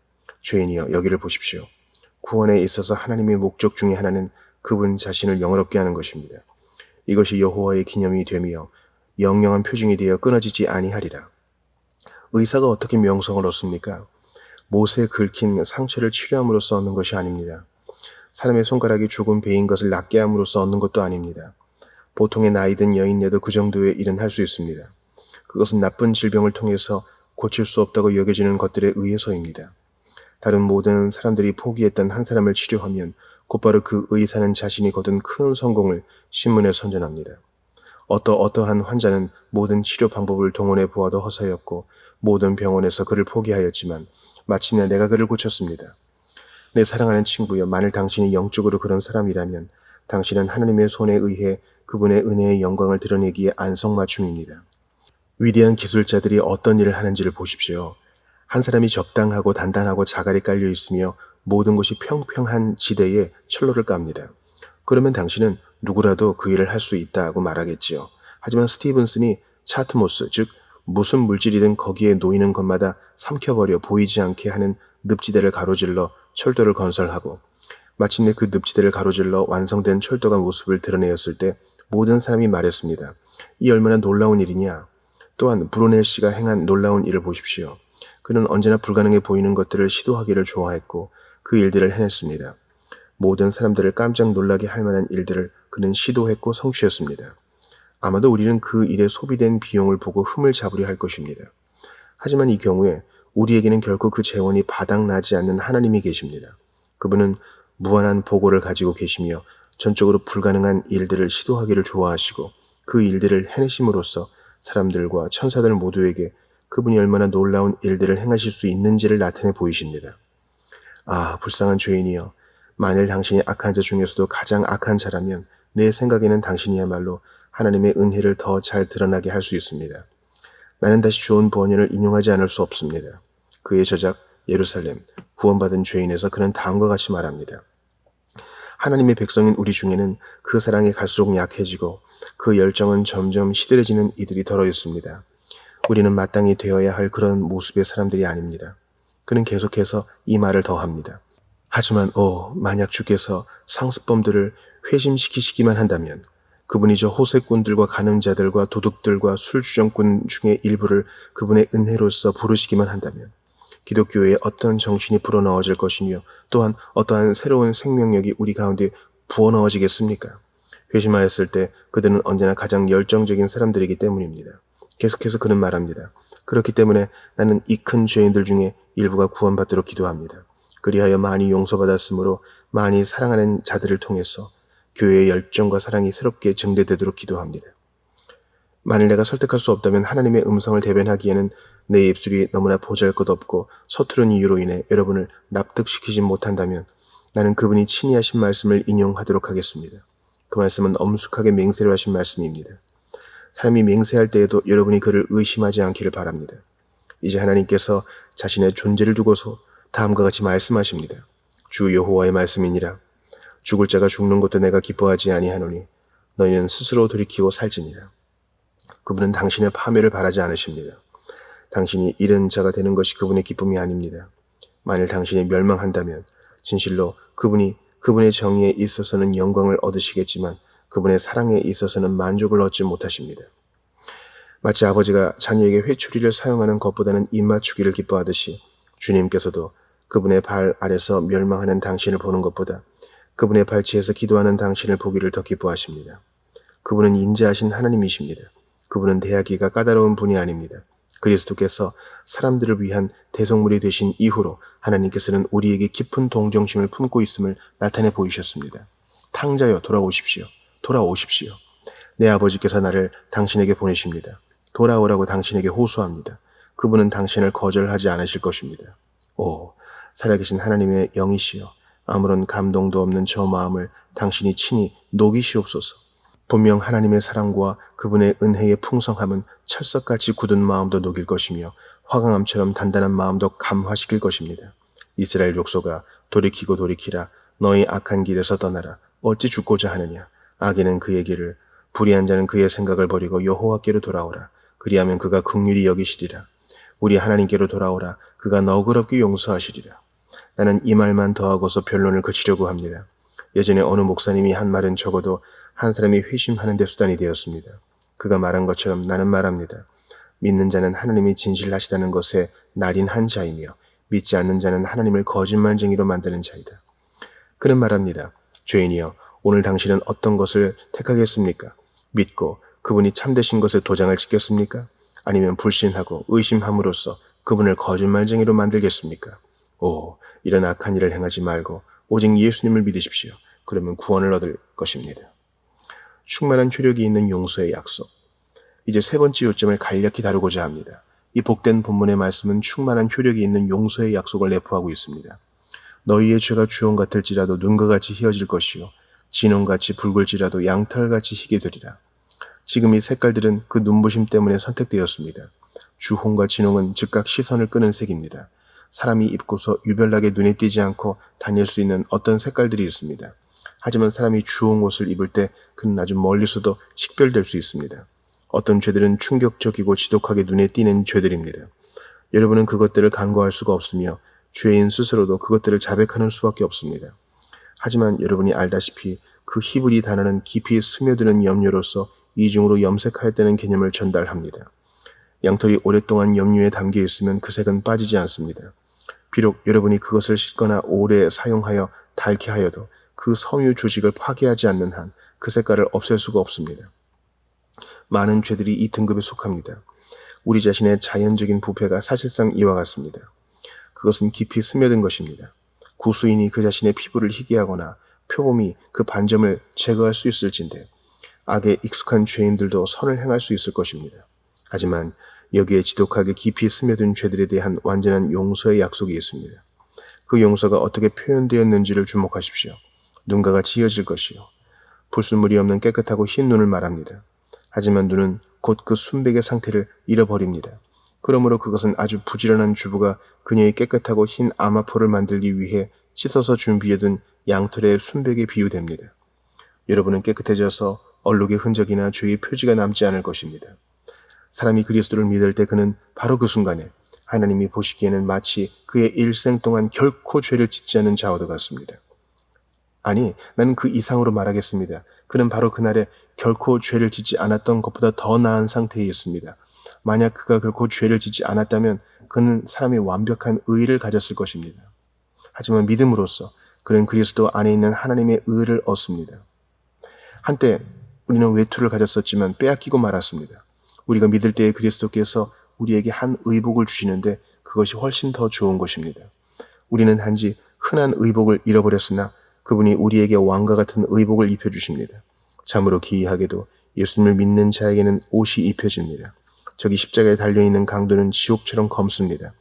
죄인이여 여기를 보십시오. 구원에 있어서 하나님의 목적 중에 하나는 그분 자신을 영화롭게 하는 것입니다. 이것이 여호와의 기념이 되며 영영한 표징이 되어 끊어지지 아니하리라. 의사가 어떻게 명성을 얻습니까? 못에 긁힌 상처를 치료함으로써 얻는 것이 아닙니다. 사람의 손가락이 조금 베인 것을 낫게 함으로써 얻는 것도 아닙니다. 보통의 나이든 여인에도 그 정도의 일은 할 수 있습니다. 그것은 나쁜 질병을 통해서 고칠 수 없다고 여겨지는 것들에 의해서입니다. 다른 모든 사람들이 포기했던 한 사람을 치료하면 곧바로 그 의사는 자신이 거둔 큰 성공을 신문에 선전합니다. 어떠한 환자는 모든 치료 방법을 동원해 보아도 허사였고 모든 병원에서 그를 포기하였지만 마침내 내가 그를 고쳤습니다. 내 사랑하는 친구여, 만일 당신이 영적으로 그런 사람이라면 당신은 하나님의 손에 의해 그분의 은혜의 영광을 드러내기에 안성맞춤입니다. 위대한 기술자들이 어떤 일을 하는지를 보십시오. 한 사람이 적당하고 단단하고 자갈이 깔려 있으며 모든 것이 평평한 지대에 철로를 깝니다. 그러면 당신은 누구라도 그 일을 할 수 있다고 말하겠지요. 하지만 스티븐슨이 차트모스, 즉 무슨 물질이든 거기에 놓이는 것마다 삼켜버려 보이지 않게 하는 늪지대를 가로질러 철도를 건설하고 마침내 그 늪지대를 가로질러 완성된 철도가 모습을 드러내었을 때 모든 사람이 말했습니다. 이 얼마나 놀라운 일이냐. 또한 브루넬 씨가 행한 놀라운 일을 보십시오. 그는 언제나 불가능해 보이는 것들을 시도하기를 좋아했고 그 일들을 해냈습니다. 모든 사람들을 깜짝 놀라게 할 만한 일들을 그는 시도했고 성취했습니다. 아마도 우리는 그 일에 소비된 비용을 보고 흠을 잡으려 할 것입니다. 하지만 이 경우에 우리에게는 결코 그 재원이 바닥나지 않는 하나님이 계십니다. 그분은 무한한 보고를 가지고 계시며 전적으로 불가능한 일들을 시도하기를 좋아하시고 그 일들을 해내심으로써 사람들과 천사들 모두에게 그분이 얼마나 놀라운 일들을 행하실 수 있는지를 나타내 보이십니다. 아, 불쌍한 죄인이여. 만일 당신이 악한 자 중에서도 가장 악한 자라면 내 생각에는 당신이야말로 하나님의 은혜를 더 잘 드러나게 할 수 있습니다. 나는 다시 존 버년을 인용하지 않을 수 없습니다. 그의 저작 예루살렘 구원받은 죄인에서 그는 다음과 같이 말합니다. 하나님의 백성인 우리 중에는 그 사랑이 갈수록 약해지고 그 열정은 점점 시들해지는 이들이 더러 있습니다. 우리는 마땅히 되어야 할 그런 모습의 사람들이 아닙니다. 그는 계속해서 이 말을 더합니다. 하지만 만약 주께서 상습범들을 회심시키시기만 한다면 그분이 저 호색꾼들과 간음자들과 도둑들과 술주정꾼 중에 일부를 그분의 은혜로서 부르시기만 한다면 기독교에 어떤 정신이 불어넣어질 것이며 또한 어떠한 새로운 생명력이 우리 가운데 부어넣어지겠습니까? 회심하였을 때 그들은 언제나 가장 열정적인 사람들이기 때문입니다. 계속해서 그는 말합니다. 그렇기 때문에 나는 이 큰 죄인들 중에 일부가 구원받도록 기도합니다. 그리하여 많이 용서받았으므로 많이 사랑하는 자들을 통해서 교회의 열정과 사랑이 새롭게 증대되도록 기도합니다. 만일 내가 설득할 수 없다면 하나님의 음성을 대변하기에는 내 입술이 너무나 보잘것없고 서투른 이유로 인해 여러분을 납득시키지 못한다면 나는 그분이 친히 하신 말씀을 인용하도록 하겠습니다. 그 말씀은 엄숙하게 맹세를 하신 말씀입니다. 사람이 맹세할 때에도 여러분이 그를 의심하지 않기를 바랍니다. 이제 하나님께서 자신의 존재를 두고서 다음과 같이 말씀하십니다. 주 여호와의 말씀이니라. 죽을 자가 죽는 것도 내가 기뻐하지 아니하노니 너희는 스스로 돌이키고 살지니라. 그분은 당신의 파멸을 바라지 않으십니다. 당신이 잃은 자가 되는 것이 그분의 기쁨이 아닙니다. 만일 당신이 멸망한다면 진실로 그분이 그분의 정의에 있어서는 영광을 얻으시겠지만 그분의 사랑에 있어서는 만족을 얻지 못하십니다. 마치 아버지가 자녀에게 회초리를 사용하는 것보다는 입맞추기를 기뻐하듯이 주님께서도 그분의 발 아래서 멸망하는 당신을 보는 것보다 그분의 발치에서 기도하는 당신을 보기를 더 기뻐하십니다. 그분은 인자하신 하나님이십니다. 그분은 대하기가 까다로운 분이 아닙니다. 그리스도께서 사람들을 위한 대속물이 되신 이후로 하나님께서는 우리에게 깊은 동정심을 품고 있음을 나타내 보이셨습니다. 탕자여, 돌아오십시오. 돌아오십시오. 내 아버지께서 나를 당신에게 보내십니다. 돌아오라고 당신에게 호소합니다. 그분은 당신을 거절하지 않으실 것입니다. 오, 살아계신 하나님의 영이시여, 아무런 감동도 없는 저 마음을 당신이 친히 녹이시옵소서. 분명 하나님의 사랑과 그분의 은혜의 풍성함은 철석같이 굳은 마음도 녹일 것이며 화강암처럼 단단한 마음도 감화시킬 것입니다. 이스라엘 족속아, 돌이키고 돌이키라. 너희 악한 길에서 떠나라. 어찌 죽고자 하느냐. 악인은 그의 길을, 불의한 자는 그의 생각을 버리고 여호와께로 돌아오라. 그리하면 그가 긍휼히 여기시리라. 우리 하나님께로 돌아오라. 그가 너그럽게 용서하시리라. 나는 이 말만 더하고서 변론을 그치려고 합니다. 예전에 어느 목사님이 한 말은 적어도 한 사람이 회심하는 데 수단이 되었습니다. 그가 말한 것처럼 나는 말합니다. 믿는 자는 하나님이 진실하시다는 것에 날인한 자이며 믿지 않는 자는 하나님을 거짓말쟁이로 만드는 자이다. 그는 말합니다. 죄인이여, 오늘 당신은 어떤 것을 택하겠습니까? 믿고 그분이 참되신 것에 도장을 찍겠습니까? 아니면 불신하고 의심함으로써 그분을 거짓말쟁이로 만들겠습니까? 오, 이런 악한 일을 행하지 말고 오직 예수님을 믿으십시오. 그러면 구원을 얻을 것입니다. 충만한 효력이 있는 용서의 약속. 이제 세 번째 요점을 간략히 다루고자 합니다. 이 복된 본문의 말씀은 충만한 효력이 있는 용서의 약속을 내포하고 있습니다. 너희의 죄가 주홍 같을지라도 눈과 같이 희어질 것이요 진홍같이 붉을지라도 양털같이 희게 되리라. 지금 이 색깔들은 그 눈부심 때문에 선택되었습니다. 주홍과 진홍은 즉각 시선을 끄는 색입니다. 사람이 입고서 유별나게 눈에 띄지 않고 다닐 수 있는 어떤 색깔들이 있습니다. 하지만 사람이 주홍 옷을 입을 때 그는 아주 멀리서도 식별될 수 있습니다. 어떤 죄들은 충격적이고 지독하게 눈에 띄는 죄들입니다. 여러분은 그것들을 간과할 수가 없으며 죄인 스스로도 그것들을 자백하는 수밖에 없습니다. 하지만 여러분이 알다시피 그 히브리 단어는 깊이 스며드는 염료로서 이중으로 염색하였다는 개념을 전달합니다. 양털이 오랫동안 염료에 담겨 있으면 그 색은 빠지지 않습니다. 비록 여러분이 그것을 씻거나 오래 사용하여 닳게 하여도 그 섬유 조직을 파괴하지 않는 한 그 색깔을 없앨 수가 없습니다. 많은 죄들이 이 등급에 속합니다. 우리 자신의 자연적인 부패가 사실상 이와 같습니다. 그것은 깊이 스며든 것입니다. 구수인이 그 자신의 피부를 희게 하거나 표범이 그 반점을 제거할 수 있을진데 악에 익숙한 죄인들도 선을 행할 수 있을 것입니다. 하지만 여기에 지독하게 깊이 스며든 죄들에 대한 완전한 용서의 약속이 있습니다. 그 용서가 어떻게 표현되었는지를 주목하십시오. 눈과 같이 이어질 것이요 불순물이 없는 깨끗하고 흰 눈을 말합니다. 하지만 눈은 곧 그 순백의 상태를 잃어버립니다. 그러므로 그것은 아주 부지런한 주부가 그녀의 깨끗하고 흰 아마포를 만들기 위해 씻어서 준비해둔 양털의 순백에 비유됩니다. 여러분은 깨끗해져서 얼룩의 흔적이나 죄의 표지가 남지 않을 것입니다. 사람이 그리스도를 믿을 때 그는 바로 그 순간에 하나님이 보시기에는 마치 그의 일생 동안 결코 죄를 짓지 않은 자와도 같습니다. 아니, 나는 그 이상으로 말하겠습니다. 그는 바로 그날에 결코 죄를 짓지 않았던 것보다 더 나은 상태에 있습니다. 만약 그가 결코 죄를 짓지 않았다면 그는 사람이 완벽한 의의를 가졌을 것입니다. 하지만 믿음으로써 그는 그리스도 안에 있는 하나님의 의를 얻습니다. 한때 우리는 외투를 가졌었지만 빼앗기고 말았습니다. 우리가 믿을 때에 그리스도께서 우리에게 한 의복을 주시는데 그것이 훨씬 더 좋은 것입니다. 우리는 단지 흔한 의복을 잃어버렸으나 그분이 우리에게 왕과 같은 의복을 입혀주십니다. 참으로 기이하게도 예수님을 믿는 자에게는 옷이 입혀집니다. 저기 십자가에 달려있는 강도는 지옥처럼 검습니다.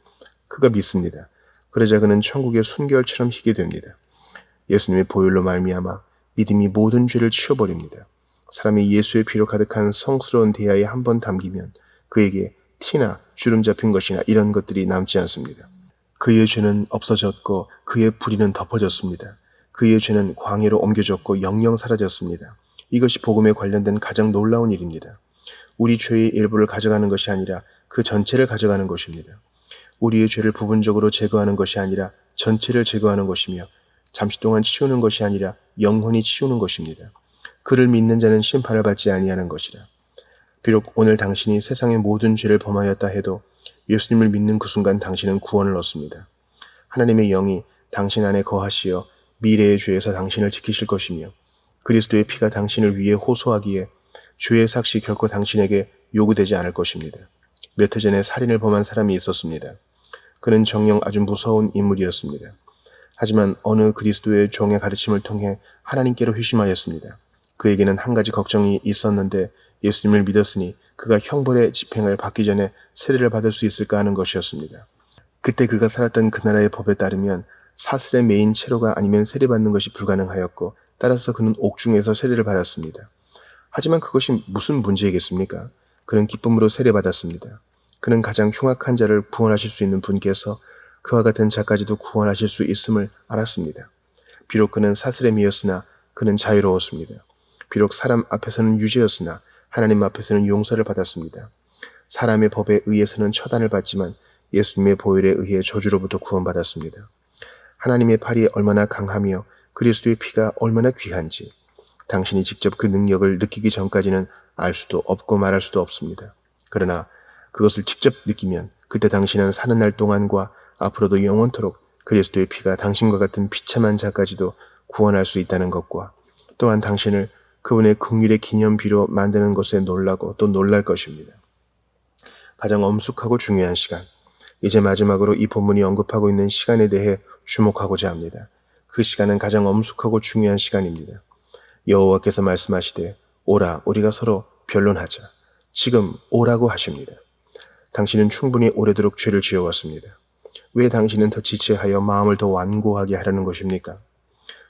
그가 믿습니다. 그러자 그는 천국의 순결처럼 희게 됩니다. 예수님의 보혈로 말미암아 믿음이 모든 죄를 치워버립니다. 사람이 예수의 피로 가득한 성스러운 대야에 한번 담기면 그에게 티나 주름 잡힌 것이나 이런 것들이 남지 않습니다. 그의 죄는 없어졌고 그의 불의는 덮어졌습니다. 그의 죄는 광야로 옮겨졌고 영영 사라졌습니다. 이것이 복음에 관련된 가장 놀라운 일입니다. 우리 죄의 일부를 가져가는 것이 아니라 그 전체를 가져가는 것입니다. 우리의 죄를 부분적으로 제거하는 것이 아니라 전체를 제거하는 것이며 잠시 동안 치우는 것이 아니라 영원히 치우는 것입니다. 그를 믿는 자는 심판을 받지 아니하는 것이라. 비록 오늘 당신이 세상의 모든 죄를 범하였다 해도 예수님을 믿는 그 순간 당신은 구원을 얻습니다. 하나님의 영이 당신 안에 거하시어 미래의 죄에서 당신을 지키실 것이며 그리스도의 피가 당신을 위해 호소하기에 죄의 삭시 결코 당신에게 요구되지 않을 것입니다. 몇 해 전에 살인을 범한 사람이 있었습니다. 그는 정녕 아주 무서운 인물이었습니다. 하지만 어느 그리스도의 종의 가르침을 통해 하나님께로 회심하였습니다. 그에게는 한 가지 걱정이 있었는데 예수님을 믿었으니 그가 형벌의 집행을 받기 전에 세례를 받을 수 있을까 하는 것이었습니다. 그때 그가 살았던 그 나라의 법에 따르면 사슬에 매인 채로가 아니면 세례받는 것이 불가능하였고 따라서 그는 옥중에서 세례를 받았습니다. 하지만 그것이 무슨 문제이겠습니까? 그는 기쁨으로 세례받았습니다. 그는 가장 흉악한 자를 구원하실 수 있는 분께서 그와 같은 자까지도 구원하실 수 있음을 알았습니다. 비록 그는 사슬에 매였으나 그는 자유로웠습니다. 비록 사람 앞에서는 유죄였으나 하나님 앞에서는 용서를 받았습니다. 사람의 법에 의해서는 처단을 받지만 예수님의 보혈에 의해 저주로부터 구원받았습니다. 하나님의 팔이 얼마나 강하며 그리스도의 피가 얼마나 귀한지 당신이 직접 그 능력을 느끼기 전까지는 알 수도 없고 말할 수도 없습니다. 그러나 그것을 직접 느끼면 그때 당신은 사는 날 동안과 앞으로도 영원토록 그리스도의 피가 당신과 같은 비참한 자까지도 구원할 수 있다는 것과 또한 당신을 그분의 긍휼의 기념비로 만드는 것에 놀라고 또 놀랄 것입니다. 가장 엄숙하고 중요한 시간, 이제 마지막으로 이 본문이 언급하고 있는 시간에 대해 주목하고자 합니다. 그 시간은 가장 엄숙하고 중요한 시간입니다. 여호와께서 말씀하시되 오라 우리가 서로 변론하자. 지금 오라고 하십니다. 당신은 충분히 오래도록 죄를 지어왔습니다. 왜 당신은 더 지체하여 마음을 더 완고하게 하려는 것입니까?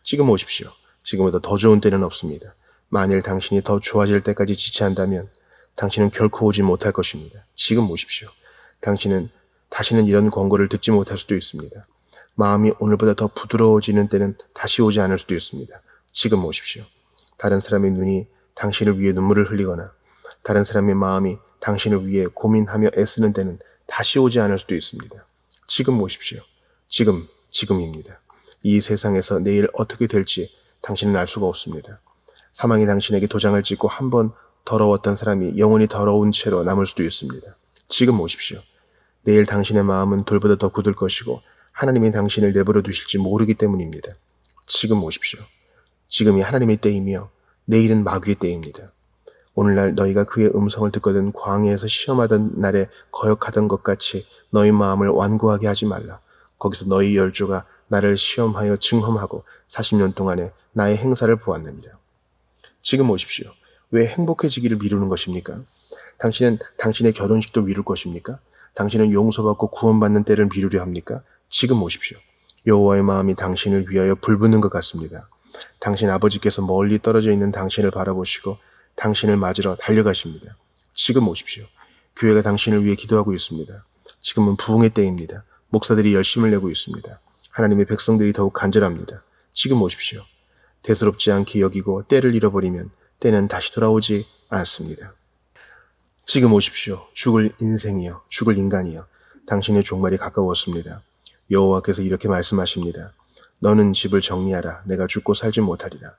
지금 오십시오. 지금보다 더 좋은 때는 없습니다. 만일 당신이 더 좋아질 때까지 지체한다면 당신은 결코 오지 못할 것입니다. 지금 오십시오. 당신은 다시는 이런 권고를 듣지 못할 수도 있습니다. 마음이 오늘보다 더 부드러워지는 때는 다시 오지 않을 수도 있습니다. 지금 오십시오. 다른 사람의 눈이 당신을 위해 눈물을 흘리거나 다른 사람의 마음이 당신을 위해 고민하며 애쓰는 때는 다시 오지 않을 수도 있습니다. 지금 오십시오. 지금입니다. 이 세상에서 내일 어떻게 될지 당신은 알 수가 없습니다. 사망이 당신에게 도장을 찍고 한 번 더러웠던 사람이 영원히 더러운 채로 남을 수도 있습니다. 지금 오십시오. 내일 당신의 마음은 돌보다 더 굳을 것이고 하나님이 당신을 내버려 두실지 모르기 때문입니다. 지금 오십시오. 지금이 하나님의 때이며 내일은 마귀의 때입니다. 오늘날 너희가 그의 음성을 듣거든 광야에서 시험하던 날에 거역하던 것 같이 너희 마음을 완고하게 하지 말라. 거기서 너희 열조가 나를 시험하여 증험하고 40년 동안에 나의 행사를 보았느니라. 지금 오십시오. 왜 행복해지기를 미루는 것입니까? 당신은 당신의 결혼식도 미룰 것입니까? 당신은 용서받고 구원받는 때를 미루려 합니까? 지금 오십시오. 여호와의 마음이 당신을 위하여 불붙는 것 같습니다. 당신 아버지께서 멀리 떨어져 있는 당신을 바라보시고 당신을 맞으러 달려가십니다. 지금 오십시오. 교회가 당신을 위해 기도하고 있습니다. 지금은 부흥의 때입니다. 목사들이 열심을 내고 있습니다. 하나님의 백성들이 더욱 간절합니다. 지금 오십시오. 대수롭지 않게 여기고 때를 잃어버리면 때는 다시 돌아오지 않습니다. 지금 오십시오. 죽을 인생이여, 죽을 인간이여, 당신의 종말이 가까웠습니다. 여호와께서 이렇게 말씀하십니다. 너는 집을 정리하라. 내가 죽고 살지 못하리라.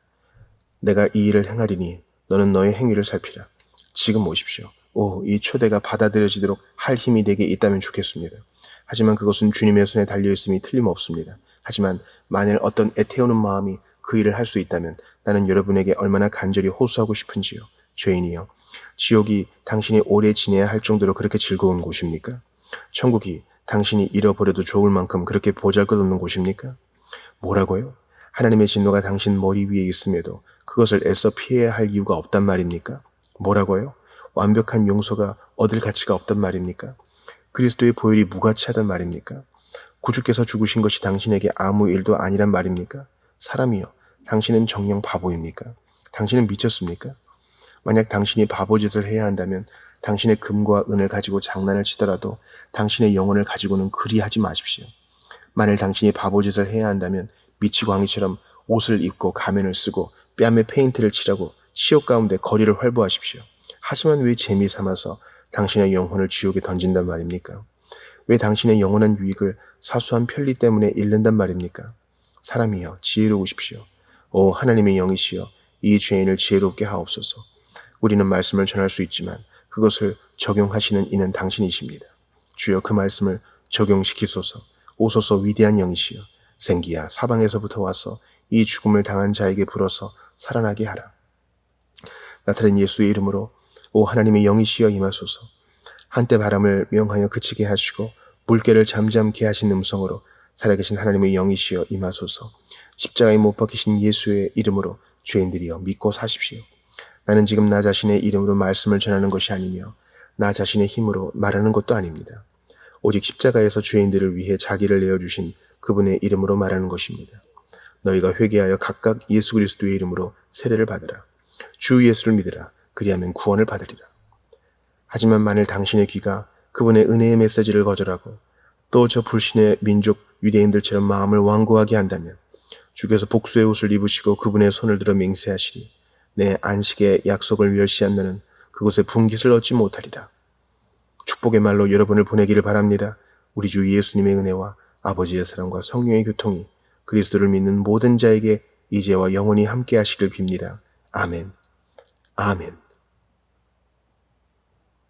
내가 이 일을 행하리니 너는 너의 행위를 살피라. 지금 오십시오. 이 초대가 받아들여지도록 할 힘이 내게 있다면 좋겠습니다. 하지만 그것은 주님의 손에 달려있음이 틀림없습니다. 하지만 만일 어떤 애태우는 마음이 그 일을 할 수 있다면 나는 여러분에게 얼마나 간절히 호소하고 싶은지요. 죄인이여, 지옥이 당신이 오래 지내야 할 정도로 그렇게 즐거운 곳입니까? 천국이 당신이 잃어버려도 좋을 만큼 그렇게 보잘것없는 곳입니까? 뭐라고요? 하나님의 진노가 당신 머리 위에 있음에도 그것을 애써 피해야 할 이유가 없단 말입니까? 뭐라고요? 완벽한 용서가 얻을 가치가 없단 말입니까? 그리스도의 보혈이 무가치하단 말입니까? 구주께서 죽으신 것이 당신에게 아무 일도 아니란 말입니까? 사람이여, 당신은 정녕 바보입니까? 당신은 미쳤습니까? 만약 당신이 바보짓을 해야 한다면 당신의 금과 은을 가지고 장난을 치더라도 당신의 영혼을 가지고는 그리 하지 마십시오. 만일 당신이 바보짓을 해야 한다면 미치광이처럼 옷을 입고 가면을 쓰고 뺨에 페인트를 칠하고 시옷 가운데 거리를 활보하십시오. 하지만 왜 재미삼아서 당신의 영혼을 지옥에 던진단 말입니까? 왜 당신의 영원한 유익을 사소한 편리 때문에 잃는단 말입니까? 사람이여, 지혜로우십시오. 하나님의 영이시여, 이 죄인을 지혜롭게 하옵소서. 우리는 말씀을 전할 수 있지만 그것을 적용하시는 이는 당신이십니다. 주여, 그 말씀을 적용시키소서. 오소서, 위대한 영이시여. 생기야, 사방에서부터 와서 이 죽음을 당한 자에게 불어서 살아나게 하라. 나타낸 예수의 이름으로 오 하나님의 영이시여 임하소서. 한때 바람을 명하여 그치게 하시고 물결을 잠잠케 하신 음성으로 살아계신 하나님의 영이시여 임하소서. 십자가에 못 박히신 예수의 이름으로 죄인들이여 믿고 사십시오. 나는 지금 나 자신의 이름으로 말씀을 전하는 것이 아니며 나 자신의 힘으로 말하는 것도 아닙니다. 오직 십자가에서 죄인들을 위해 자기를 내어주신 그분의 이름으로 말하는 것입니다. 너희가 회개하여 각각 예수 그리스도의 이름으로 세례를 받으라. 주 예수를 믿으라. 그리하면 구원을 받으리라. 하지만 만일 당신의 귀가 그분의 은혜의 메시지를 거절하고 또 저 불신의 민족 유대인들처럼 마음을 완고하게 한다면 주께서 복수의 옷을 입으시고 그분의 손을 들어 맹세하시니 내 안식의 약속을 멸시한 너는 그곳에 분깃을 얻지 못하리라. 축복의 말로 여러분을 보내기를 바랍니다. 우리 주 예수님의 은혜와 아버지의 사랑과 성령의 교통이 그리스도를 믿는 모든 자에게 이제와 영원히 함께 하시길 빕니다. 아멘. 아멘.